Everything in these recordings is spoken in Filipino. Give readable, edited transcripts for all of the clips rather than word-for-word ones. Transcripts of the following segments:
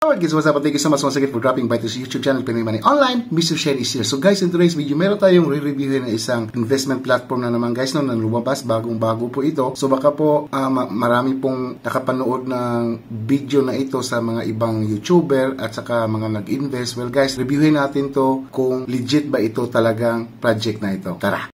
Alright guys, what's up? Thank you so much once again for dropping by to this YouTube channel, Pinoy Money Online. Mr. Shen is here. So guys, in today's video, meron tayong re-reviewin na isang investment platform na naman guys, no, na lumabas, bagong-bago po ito. So baka po marami pong nakapanood ng video na ito sa mga ibang YouTuber at saka mga nag-invest. Well guys, reviewin natin to kung legit ba ito talagang project na ito. Tara!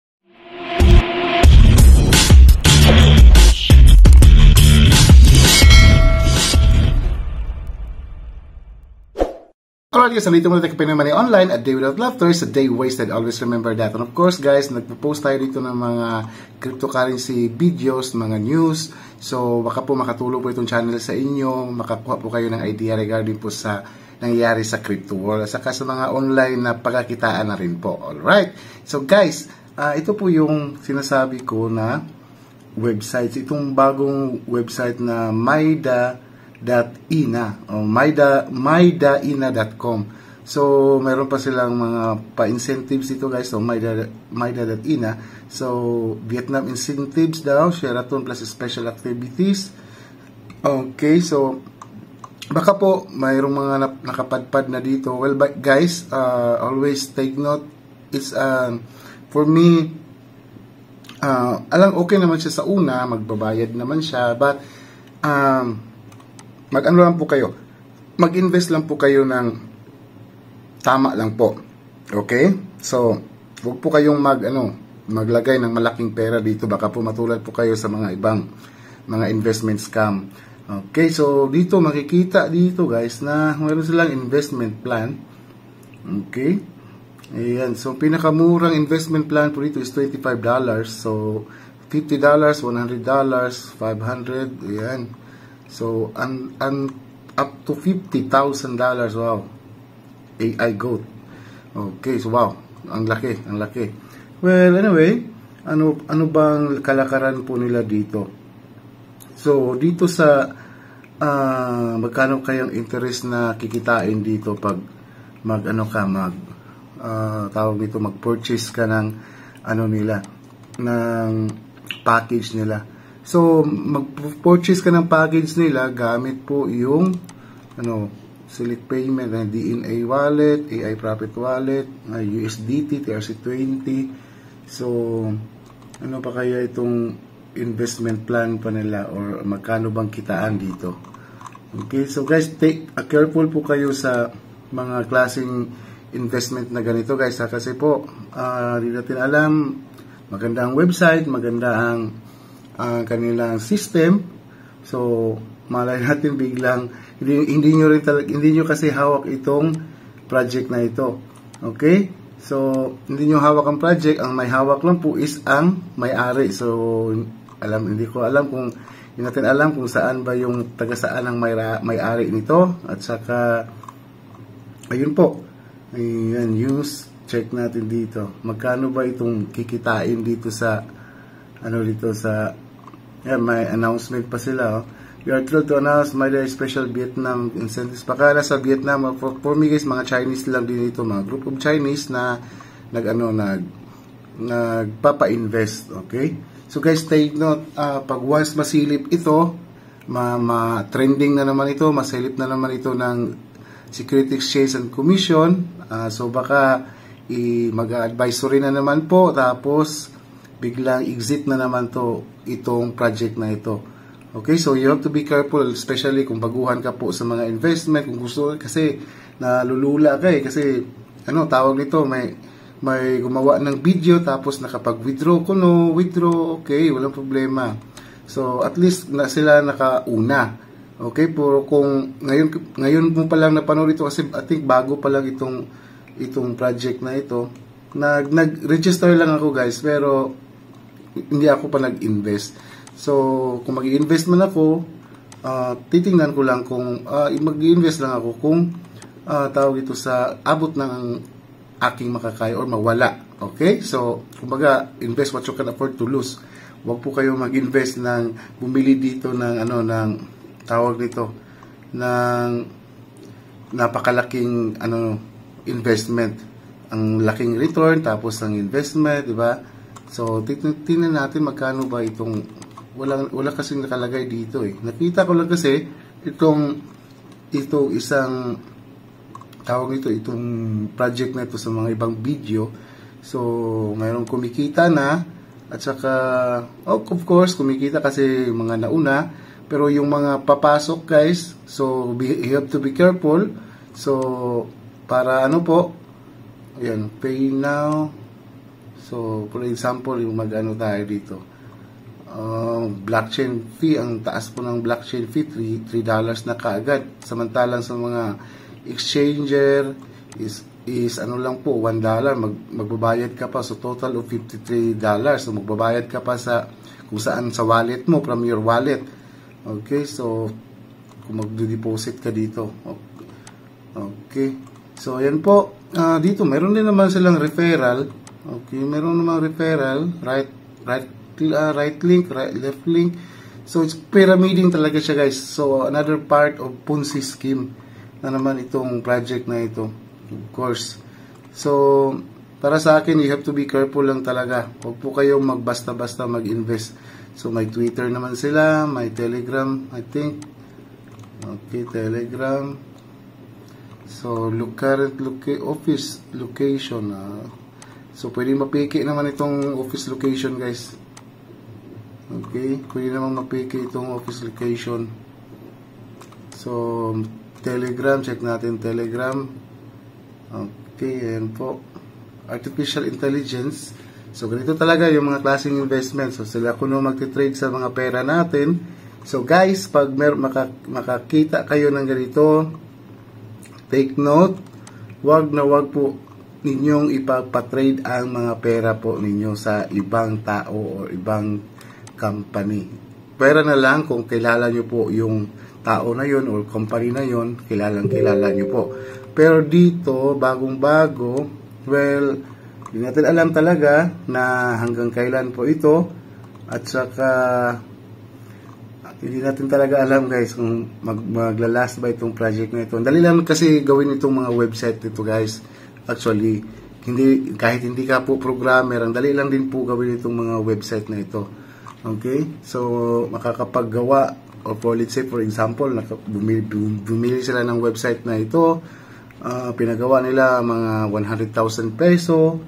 Alright guys, nandito muna tayo kay Pinoy Money Online, a day without laughter is a day wasted. Always remember that. And of course guys, nagpo-post tayo dito ng mga cryptocurrency videos, mga news. So baka po makatulong po itong channel sa inyo, makakuha po kayo ng idea regarding po sa nangyayari sa crypto world, at saka sa mga online na pagkakitaan na rin po. Alright, so guys, ito po yung sinasabi ko na websites, itong bagong website na Maida.ina o Maidaina.com. So meron pa silang mga pa-incentives dito guys. So Maida.ina. So Vietnam incentives daw, Sheraton plus special activities. Okay, so baka po mayroong mga nakapadpad na dito. Well guys, always take note, it's for me, alam okay naman siya sa una, magbabayad naman siya, but mag-ano lang po kayo, mag-invest lang po kayo ng tama lang po. Okay? So, huwag po kayong maglagay ng malaking pera dito, baka po matulad po kayo sa mga ibang mga investment scam. Okay, so dito makikita dito guys na meron silang investment plan. Okay? Ayan, so pinakamurang investment plan po dito is $25. So, $50, $100, $500, ayan. So, up to $50,000. Wow. AI GOAT. Okay, so wow. Ang laki, ang laki. Well, anyway, ano bang kalakaran po nila dito? So, dito sa magkano kayang interest na kikitain dito pag tawag dito, mag-purchase ka ng ng package nila. So, mag-purchase ka ng package nila gamit po yung select payment, DNA wallet, AI Profit wallet, USDT, TRC20. So, ano pa kaya itong investment plan pa nila, or magkano bang kitaan dito? Okay, so guys, take careful po kayo sa mga klaseng investment na ganito guys, kasi po hindi natin alam, maganda ang website, maganda ang kanilang system. So malay natin biglang hindi nyo kasi hawak itong project na ito. Okay, so hindi nyo hawak ang project, ang may hawak lang po is ang may-ari. So hindi natin alam kung saan ba yung taga-saan ang may-ari nito, at saka ayun po, ayan, check natin dito magkano ba itong kikitain dito sa yan, may announcement pa sila. We are thrilled to announce Maida special Vietnam incentives. Pakala sa Vietnam, for me guys, mga Chinese lang din ito, mga group of Chinese na nagpapa-invest. Okay, so guys, take note, pag once masilip ito, trending na naman ito, masilip na naman ito ng Securities Exchange and Commission. So baka mag-advisory na naman po, tapos biglang exit na naman itong project na ito. Okay, so you have to be careful, especially kung baguhan ka po sa mga investment, kung gusto, kasi nalulula ka kasi tawag nito, may gumawa ng video tapos nakapag-withdraw ko, withdraw, okay, walang problema. So at least sila nakauna. Okay, pero kung ngayon mo pa lang napanood ito, kasi I think bago pa lang itong project na ito, nag-register lang ako guys, pero hindi ako pa nag-invest. So kung mag-i-invest man ako, titingnan ko lang kung mag-i-invest lang ako kung tawag ito sa abot ng aking makakaya or mawala. Okay, so kumbaga, invest what you can afford to lose. Huwag po kayo mag-invest ng bumili dito ng tawag dito ng napakalaking investment, ang laking return tapos ang investment, di ba? So tingnan natin magkano ba itong, wala kasing nakalagay dito eh. Nakita ko lang kasi itong ito isang tawag ito, itong project na ito sa mga ibang video. So, mayroong kumikita na, at saka, of course, kumikita kasi mga nauna, pero yung mga papasok guys, so, you have to be careful. So, para ano po, ayan, pay now. So, for example, yung mag-ano tayo dito. Blockchain fee, ang taas po ng blockchain fee, $3 na kaagad. Samantalang sa mga exchanger is ano lang po, $1. Magbabayad ka pa, so total of $53. So, magbabayad ka pa sa kung saan sa wallet mo, from your wallet. Okay, so, kung magdo-deposit ka dito. Okay. So, ayan po. Dito, meron din naman silang referral. Okay, meron namang referral. Right link, left link. So, it's pyramiding talaga siya, guys. So, another part of Ponzi scheme na naman itong project na ito. Of course. So, para sa akin, you have to be careful lang talaga. Huwag po kayong magbasta-basta mag-invest. So, may Twitter naman sila, may Telegram, I think. Okay, Telegram. So, current office location. So, pwede mapiki naman itong office location, guys. Okay, pwede naman mapiki itong office location. So, Telegram, check natin Telegram. Okay, ayan po. Artificial intelligence. So, ganito talaga yung mga klaseng investment. So, sila kuno magtitrade sa mga pera natin. So, guys, pag makakita kayo ng ganito, take note, wag po ninyong ipapatrade ang mga pera po ninyo sa ibang tao o ibang company. Pera na lang kung kilala nyo po yung tao na yun or company na yun, kilala nyo po. Pero dito, bagong-bago, well, hindi natin alam talaga na hanggang kailan po ito, at saka hindi natin talaga alam guys kung maglalast ba itong project na ito. Dali lang kasi gawin itong mga website ito guys. Actually, kahit hindi ka po programmer, ang dali lang din po gawin itong mga website na ito. Okay? So, makakapaggawa or let's say for example, bumili sila ng website na ito, pinagawa nila mga 100,000 peso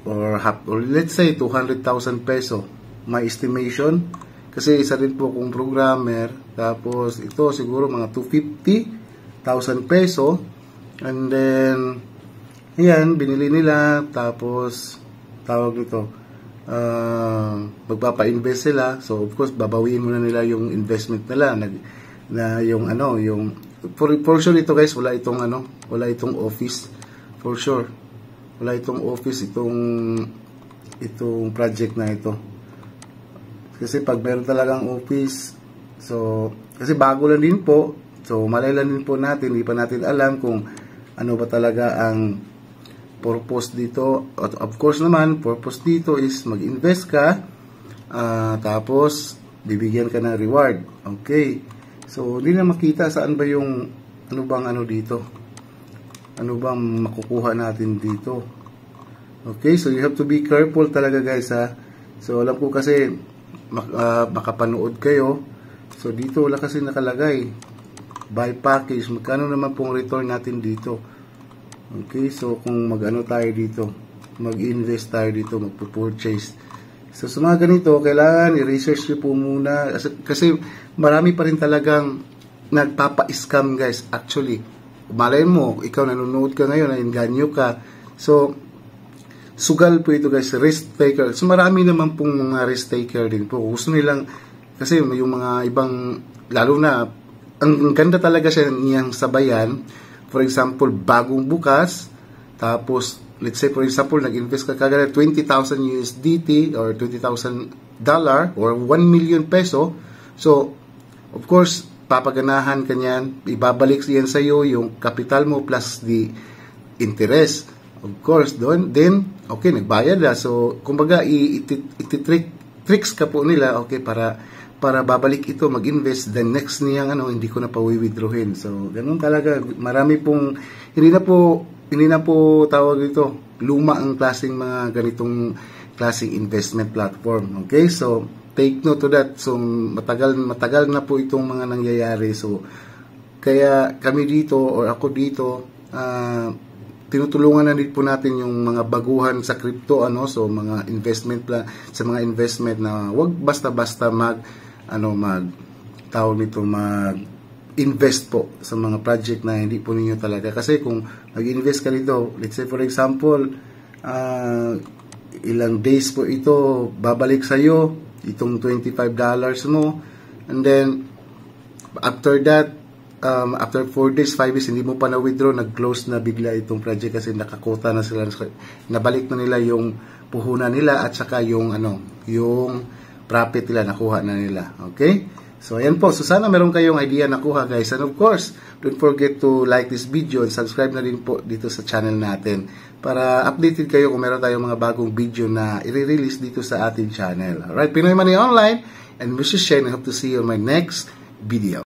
or let's say 200,000 peso. My estimation, kasi isa rin po kung programmer, tapos ito siguro mga 250,000 peso, and then ayan, binili nila, tapos tawag nito, magpapa-invest sila. So of course babawiin muna nila yung investment nila na yung for sure ito guys, wala itong office, for sure wala itong office itong project na ito, kasi pag meron talagang office, so kasi bago lang din po, so malay lang din po natin, hindi pa natin alam kung ano ba talaga ang purpose dito. Of course naman, purpose dito is mag-invest ka, tapos bibigyan ka ng reward. Okay. So, hindi na makita saan ba yung ano dito. Ano bang makukuha natin dito. Okay, so you have to be careful talaga guys ha. So, alam ko kasi makapanood kayo. So, dito wala kasi nakalagay. Buy package. Magkano naman pong return natin dito. Okay, so kung mag-ano tayo dito, mag-invest tayo dito, magpo-purchase. So sa mga ganito, kailangan i-research nyo po muna, kasi marami pa rin talagang nagpapa-scam guys. Actually, malay mo, ikaw nanonood ka ngayon, nainganyo ka. So, sugal po ito guys, risk taker. So marami naman pong mga risk taker din po. Gusto nilang, kasi yung mga ibang, lalo na, ang ganda talaga siya niyang sabayan. For example, bagong bukas, tapos, let's say, for example, nag-invest ka kagad 20,000 USDT or $20,000 or 1 million peso. So, of course, papaganahan ka niyan, ibabalik yan sa iyo yung capital mo plus the interest. Of course, then, okay, nagbayad na. So, kumbaga, tricks ka po nila, okay, para babalik ito, mag-invest, then next niyang hindi ko na pa-withdrawin. So, ganun talaga. Marami pong, hindi na po tawag ito, luma ang klaseng mga ganitong klaseng investment platform. Okay? So, take note to that. So, matagal na po itong mga nangyayari. So, Kaya kami dito or ako dito, tinutulungan na din po natin yung mga baguhan sa crypto, so mga investment sa mga investment na wag basta-basta mag invest po sa mga project na hindi po ninyo talaga. Kasi kung mag-invest ka dito, let's say for example, ilang days po ito babalik sa iyo itong $25 mo, and then after that, after 4 days, 5 days, hindi mo pa na-withdraw, nag-close na bigla itong project kasi nakakota na sila, nabalik na nila yung puhunan nila at saka yung profit nila, nakuha na nila. Okay? So, ayan po. So, sana meron kayong idea nakuha, guys. And of course, don't forget to like this video and subscribe na din po dito sa channel natin para updated kayo kung meron tayong mga bagong video na i-release dito sa ating channel. Alright, Pinoy Money Online, and Mr. Shane, I hope to see you on my next video.